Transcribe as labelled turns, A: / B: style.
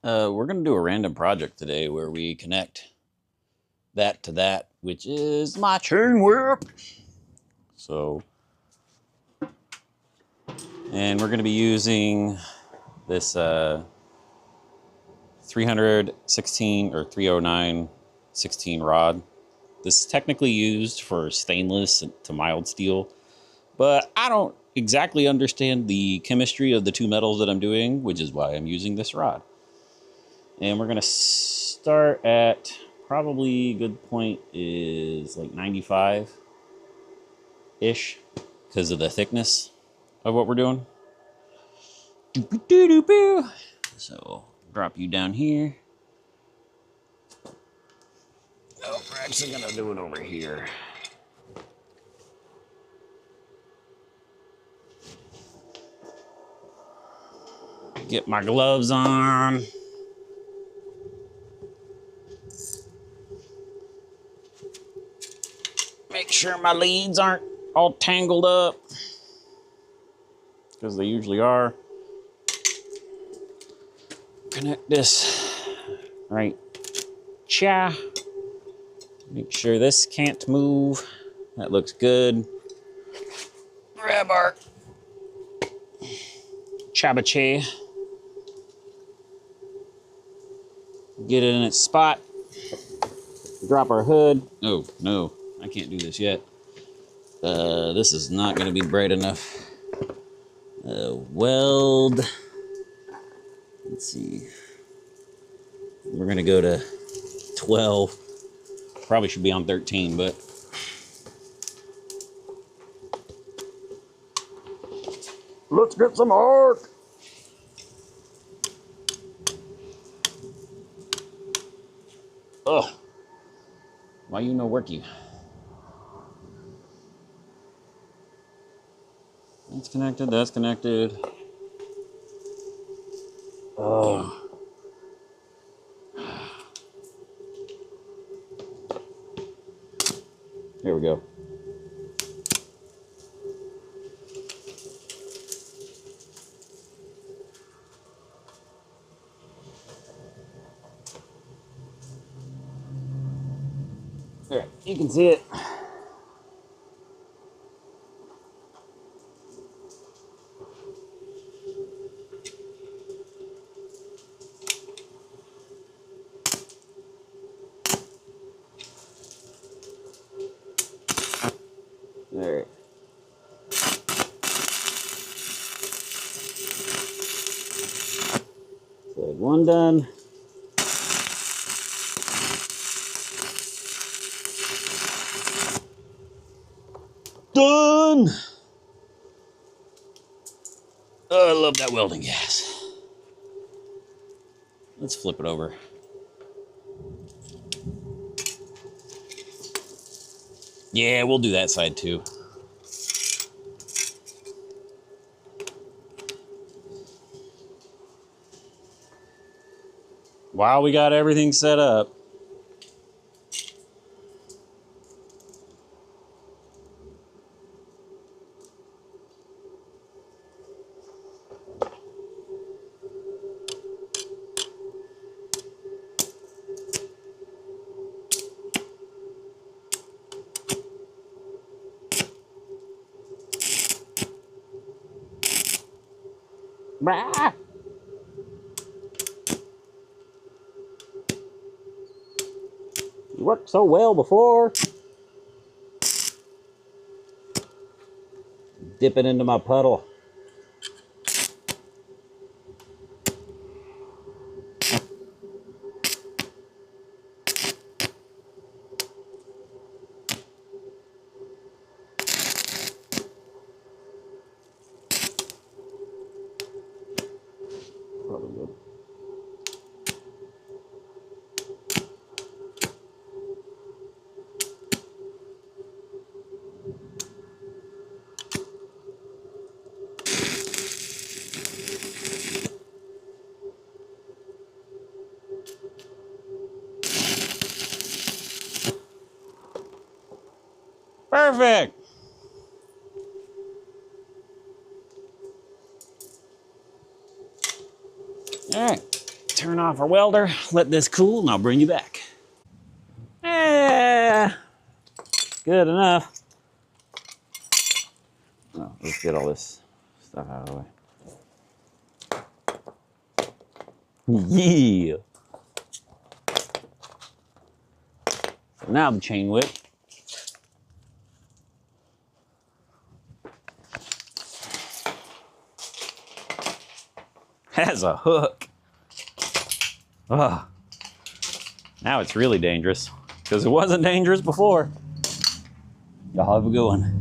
A: We're going to do a random project today where we connect that to that, which is my chain whip. So, and we're going to be using this 316 or 309 16 rod. This is technically used for stainless to mild steel, but I don't exactly understand the chemistry of the two metals that I'm doing, which is why I'm using this rod. And we're going to start at probably a good point is like 95-ish because of the thickness of what we're doing. So drop you down here. Oh, we're actually going to do it over here. Get my gloves on. Make sure my leads aren't all tangled up, because they usually are. Connect this right cha. Make sure this can't move. That looks good. Grab our chabache. Get it in its spot. Drop our hood. Oh, no, I can't do this yet. This is not going to be bright enough. Weld. Let's see. We're going to go to 12. Probably should be on 13, but let's get some arc. Ugh. Why you no worky? That's connected, that's connected. Oh. There we go. There, you can see it. All right. Side one done. Done! Oh, I love that welding gas. Let's flip it over. Yeah, we'll do that side too. While we got everything set up, bah! You worked so well before. Dip it into my puddle. Probably good. Perfect. All right. turn off our welder, let this cool, and I'll bring you back. Good enough. Oh, let's get all this stuff out of the way. Yeah. So now the chain whip. Has a hook. Oh. Now it's really dangerous because it wasn't dangerous before. Y'all have a good one.